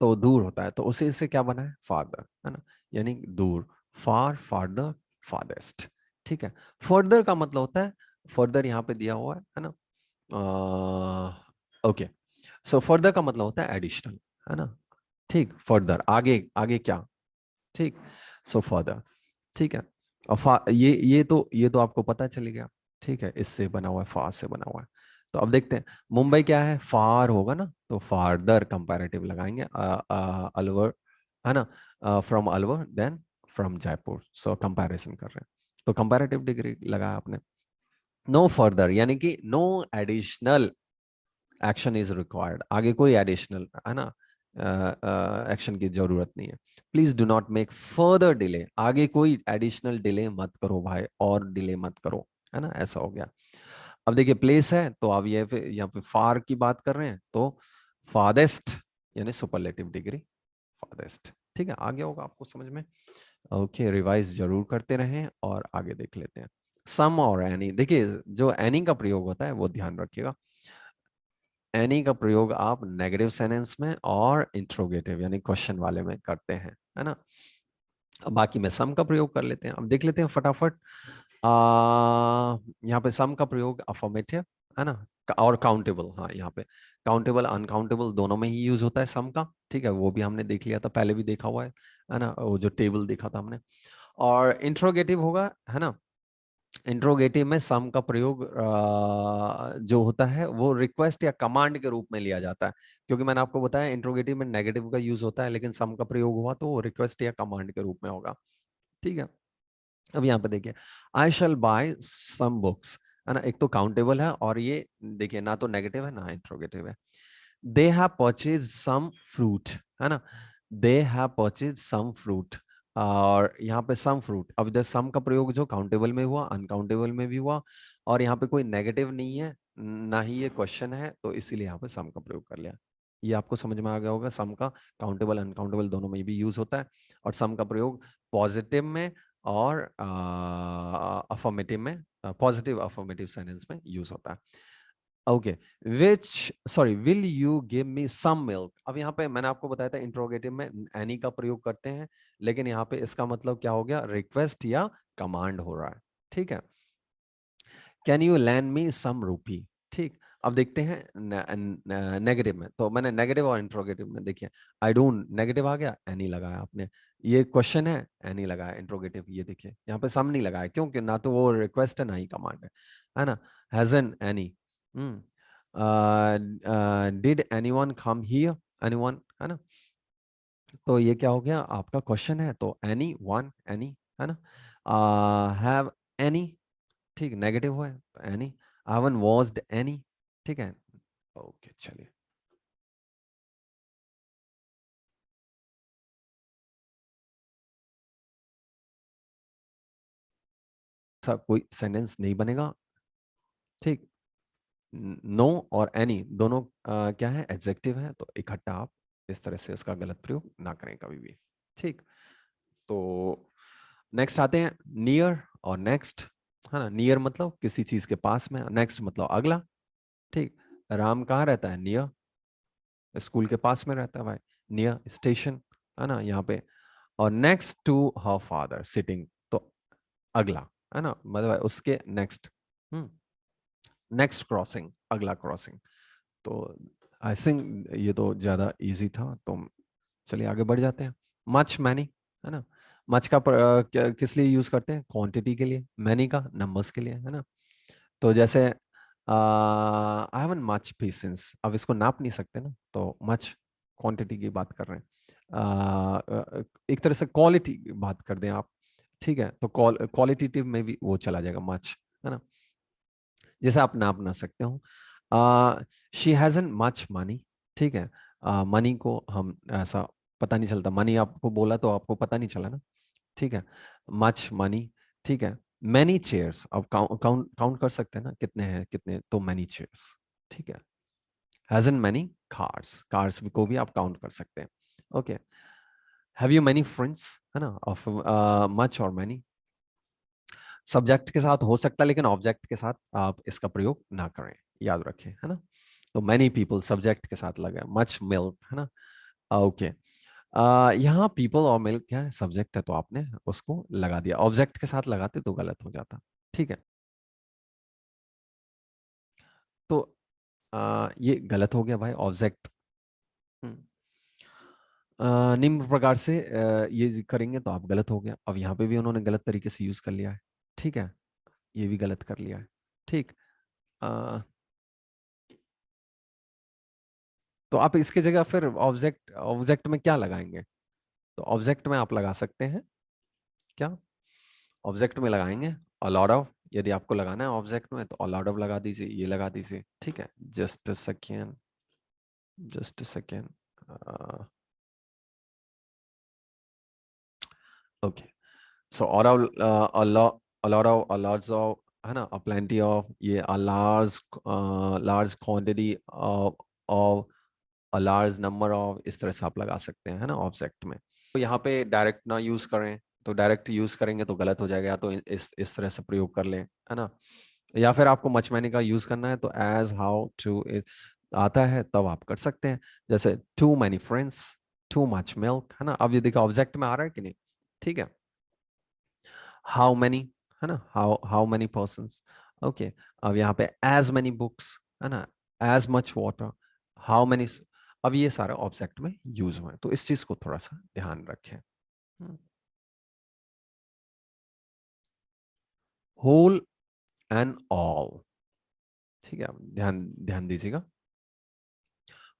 तो दूर होता है, तो उसे इससे क्या बना है, फादर, है ना, यानी दूर। फार, फादर, फादेस्ट, ठीक है। फर्दर का मतलब होता है, फर्दर यहाँ पे दिया हुआ है ना, ओके। सो फर्दर का मतलब होता है एडिशनल, है ना, ठीक, फर्दर, आगे, आगे क्या, ठीक, सो फर्दर, ठीक है। और ये तो आपको पता चल गया, ठीक है, इससे बना हुआ है, फार से बना हुआ है। तो अब देखते हैं, मुंबई क्या है, फार होगा ना, तो फारदर कंपैरेटिव लगाएंगे, अलवर, है ना, from Alwar, then from Jaipur, so comparison कर रहे हैं, तो कंपैरेटिव डिग्री लगाया आपने। नो फर्दर यानी कि no additional action is required, आगे कोई एडिशनल, है ना, एक्शन की जरूरत नहीं है। Please do not make further delay, आगे कोई एडिशनल डिले मत करो भाई, और डिले मत करो, है ना, ऐसा हो गया। अब देखिए, प्लेस है, तो अब ये यहाँ पे फार की बात कर रहे हैं, तो फादेस्ट यानी सुपरलेटिव डिग्री, फादेस्ट, ठीक है, आ गया होगा आपको समझ में। ओके, रिवाइज जरूर करते रहें और आगे देख लेते हैं। सम और एनी, देखिए जो एनी का प्रयोग होता है वो ध्यान रखिएगा। एनी का प्रयोग आप नेगेटिव सेंटेंस में और इंट्रोगेटिव यानी क्वेश्चन वाले में करते हैं, है ना। अब बाकी में सम का प्रयोग कर लेते हैं, अब देख लेते हैं फटाफट। यहाँ पे सम का प्रयोग अफर्मेटिव, है ना, और काउंटेबल, हाँ, यहाँ पे काउंटेबल अनकाउंटेबल दोनों में ही यूज होता है सम का, ठीक है, वो भी हमने देख लिया था, पहले भी देखा हुआ है ना, वो जो टेबल देखा था हमने। और इंट्रोगेटिव होगा, है ना, इंट्रोगेटिव में सम का प्रयोग जो होता है वो रिक्वेस्ट या कमांड के रूप में लिया जाता है, क्योंकि मैंने आपको बताया इंट्रोगेटिव में नेगेटिव का यूज होता है, लेकिन सम का प्रयोग हुआ तो वो रिक्वेस्ट या कमांड के रूप में होगा, ठीक है। अब यहाँ पे देखिए, आई शैल बाय सम बुक्स, है ना, एक तो काउंटेबल है, और ये देखिए ना तो नेगेटिव है ना इंट्रोगेटिव है। They have purchase some fruit, है ना, they have purchase some fruit, और यहाँ पे सम फ्रूट, अब इधर सम का प्रयोग जो काउंटेबल में हुआ, अनकाउंटेबल में भी हुआ, और यहाँ पे कोई नेगेटिव नहीं है, ना ही ये क्वेश्चन है, तो इसीलिए यहाँ पे सम का प्रयोग कर लिया। ये आपको समझ में आ गया होगा, सम का काउंटेबल अनकाउंटेबल दोनों में भी यूज होता है, और सम का प्रयोग पॉजिटिव में और अफर्मेटिव में, पॉजिटिव अफर्मेटिव सेंटेंस में यूज होता है। Okay, which, sorry, will you give me some milk, अब यहाँ पे मैंने आपको बताया था इंट्रोगेटिव में एनी का प्रयोग करते हैं, लेकिन यहाँ पे इसका मतलब क्या हो गया, रिक्वेस्ट या कमांड हो रहा है, ठीक है। कैन यू लैंड मी सम रूपी, ठीक। अब देखते हैं नेगेटिव में, तो मैंने नेगेटिव और इंट्रोगेटिव में देखिए, आई डोंट, नेगेटिव आ गया, एनी लगाया आपने, ये क्वेश्चन है, एनी लगाया, इंट्रोगेटिव, ये देखिए यहाँ पे सम नहीं लगाया, क्योंकि ना तो वो रिक्वेस्ट है ना ही कमांड है ना। हैजन any, did anyone come here, anyone, है ना, तो ये क्या हो गया, आपका क्वेश्चन है, तो एनी वन, एनी, है ना, हैव एनी, ठीक, नेगेटिव है तो any, I haven't watched any, ठीक है। ओके, चलिए। ऐसा कोई सेंटेंस नहीं बनेगा। ठीक, नो और एनी दोनों क्या है, एडजेक्टिव है, तो इकट्ठा आप इस तरह से उसका गलत प्रयोग ना करें कभी भी। ठीक, तो नेक्स्ट आते हैं नियर और नेक्स्ट, है ना। नियर मतलब किसी चीज के पास में, नेक्स्ट मतलब अगला। ठीक, राम कहाँ रहता है, नियर स्कूल के पास में रहता है भाई, नियर स्टेशन, है ना यहाँ पे। और next to her father sitting, तो अगला, है ना, मतलब उसके नेक्स्ट। नेक्स्ट क्रॉसिंग, अगला क्रॉसिंग। तो आई थिंक ये तो ज्यादा इजी था, तो चलिए आगे बढ़ जाते हैं। मच मैनी, है ना। मच का किस लिए यूज करते हैं, क्वांटिटी के लिए, मैनी का नंबर्स के लिए, है ना। तो जैसे आई हैवंट मच पेशेंस, अब इसको नाप नहीं सकते ना, तो मच क्वांटिटी की बात कर रहे हैं। एक तरह से क्वालिटी की बात कर दें आप, ठीक है, तो क्वालिटेटिव में भी वो चला जाएगा मच, है ना। जैसे आप नाप ना सकते हो, शी हैजन मच मनी, ठीक है। मनी को हम ऐसा पता नहीं चलता, मनी आपको बोला तो आपको पता नहीं चला ना, ठीक है। मच मनी, ठीक है। मैनी चेयर्स, अब काउंट काउंट कर सकते हैं ना, कितने हैं कितने, तो मैनी चेयर्स, ठीक है। हैजन मैनी कार्स, कार्स को भी आप काउंट कर सकते हैं। Okay, have you many friends, है ना, ऑफ मच और मैनी। सब्जेक्ट के साथ हो सकता है, लेकिन ऑब्जेक्ट के साथ आप इसका प्रयोग ना करें, याद रखें, है ना। तो मैनी पीपल सब्जेक्ट के साथ लगा, मच मिल्क, है ना। ओके, यहाँ पीपल और मिल्क क्या है, सब्जेक्ट है, तो आपने उसको लगा दिया, ऑब्जेक्ट के साथ लगाते तो गलत हो जाता। ठीक है, तो ये गलत हो गया भाई, ऑब्जेक्ट। निम्न प्रकार से ये करेंगे तो आप गलत हो गया, अब यहाँ पे भी उन्होंने गलत तरीके से यूज कर लिया है, ठीक है, ये भी गलत कर लिया है। ठीक, अ, तो आप इसके जगह फिर ऑब्जेक्ट, ऑब्जेक्ट में क्या लगाएंगे, तो ऑब्जेक्ट में आप लगा सकते हैं क्या, ऑब्जेक्ट में लगाएंगे अलॉट ऑफ, यदि आपको लगाना है ऑब्जेक्ट में तो अलॉट ऑफ लगा दीजिए, ये लगा दीजिए, ठीक है। Just a second, just a second, okay. So और अलॉट ऑफ, अलॉट्स ऑफ, है ना, a plenty of, ये a large large quantity of a large number of, इस तरह से आप लगा सकते हैं, है ना, ऑब्जेक्ट में। तो यहाँ पे डायरेक्ट ना यूज करें, तो डायरेक्ट यूज करेंगे तो गलत हो जाएगा, या तो इस तरह से प्रयोग कर लें, है ना। या फिर आपको मच मैनी का यूज करना है तो एज हाउ टू आता है तब आप कर सकते हैं, जैसे too many friends, too much milk, है ना। अब ये देखो ऑब्जेक्ट में आ रहा है कि नहीं, ठीक है। हाउ मैनी, है ना, हाउ मैनी पर्सन्स, ओके। अब यहाँ पे एज मैनी बुक्स, है ना, as much water, how many, अब ये सारे ऑब्जेक्ट में यूज हुए हैं, तो इस चीज को थोड़ा सा ध्यान रखें। होल एंड ऑल, ठीक है, ध्यान ध्यान दीजिएगा।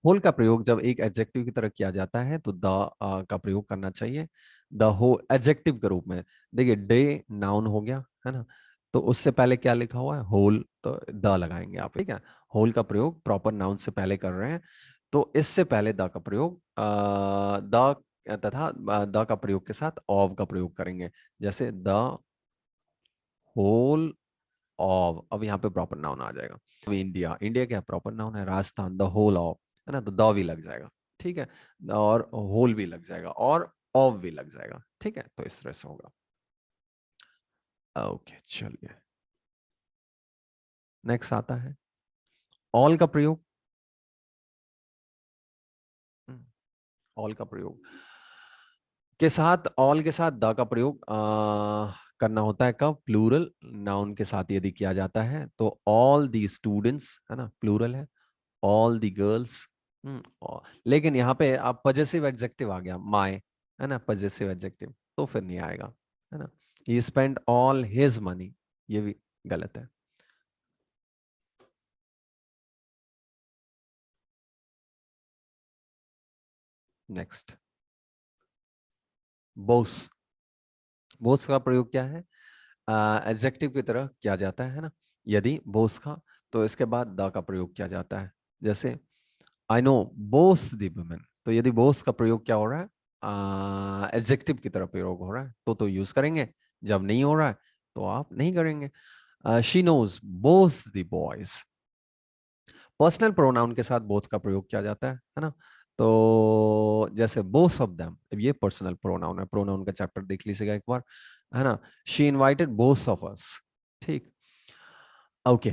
होल का प्रयोग जब एक एडजेक्टिव की तरह किया जाता है तो द का प्रयोग करना चाहिए, द होल एडजेक्टिव के रूप में। देखिए डे नाउन हो गया, है ना, तो उससे पहले क्या लिखा हुआ है, होल, तो द लगाएंगे आप, ठीक है। होल का प्रयोग प्रॉपर नाउन से पहले कर रहे हैं, तो इससे पहले द का प्रयोग द तथा द का प्रयोग के साथ ऑफ का प्रयोग करेंगे, जैसे द होल ऑफ, अब यहाँ पे प्रॉपर नाउन आ जाएगा। अब इंडिया, इंडिया क्या प्रॉपर नाउन है, राजस्थान, द होल ऑफ, है ना, तो द भी लग जाएगा, ठीक है, और होल भी लग जाएगा और ऑफ भी लग जाएगा, ठीक है, तो इस तरह से होगा। ओके चलिए, नेक्स्ट आता है ऑल का प्रयोग। ऑल का प्रयोग के साथ, ऑल के साथ द का प्रयोग करना होता है कब, प्लूरल नाउन के साथ यदि किया जाता है, तो ऑल दी स्टूडेंट्स, है ना, प्लूरल है, ऑल दी गर्ल्स। लेकिन यहाँ पे आप पजेसिव एडजेक्टिव आ गया, माय, है ना, पजेसिव एडजेक्टिव, तो फिर नहीं आएगा, है ना। ही स्पेंड ऑल हिज मनी, ये भी गलत है। नेक्स्ट, बोस, बोस का प्रयोग क्या है, एडजेक्टिव की तरह किया जाता है ना, यदि बोस का, तो इसके बाद द का प्रयोग किया जाता है, जैसे I know Bose the women, तो यदि बोस का प्रयोग क्या हो रहा है, एडजेक्टिव की तरह प्रयोग हो रहा है तो यूज करेंगे, जब नहीं हो रहा है तो आप नहीं करेंगे। She knows both the boys. Personal pronoun के साथ बोथ का प्रयोग किया जाता है ना। तो जैसे बोथ ऑफ देम, ये पर्सनल प्रोनाउन है, प्रोनाउन का चैप्टर देख लीजिएगा एक बार, है ना। She invited both of us. ठीक, ओके।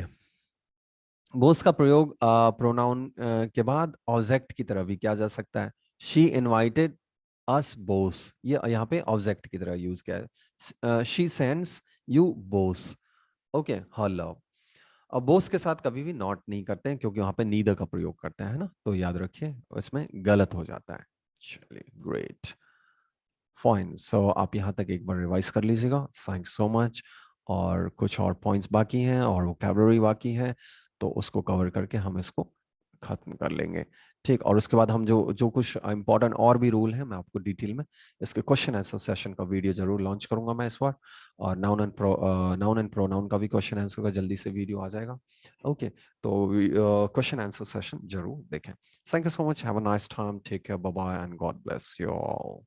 बोथ का प्रयोग प्रोनाउन के बाद ऑब्जेक्ट की तरह भी किया जा सकता है। शी इनवाइटेड अस बोथ, ये यहाँ पे ऑब्जेक्ट की तरह यूज किया है। She sends you both, okay, her love. अब बोस के साथ कभी भी नॉट नहीं करते हैं, क्योंकि वहां पे नीदर का प्रयोग करते हैं, है ना, तो याद रखिए इसमें गलत हो जाता है। चलिए, ग्रेट, फाइन। सो आप यहाँ तक एक बार रिवाइज कर लीजिएगा, थैंक सो मच। और कुछ और पॉइंट्स बाकी हैं और वोकैबुलरी बाकी है, तो उसको कवर करके हम इसको खत्म कर लेंगे। ठीक, और उसके बाद हम जो जो कुछ इंपॉर्टेंट और भी रूल है, मैं आपको डिटेल में इसके क्वेश्चन आंसर सेशन का वीडियो जरूर लॉन्च करूंगा मैं इस बार। और नाउन एंड प्रोनाउन का भी क्वेश्चन आंसर का जल्दी से वीडियो आ जाएगा। ओके, तो क्वेश्चन आंसर सेशन जरूर देखें। Thank you so much, have a nice time, take care, bye bye and God bless you all.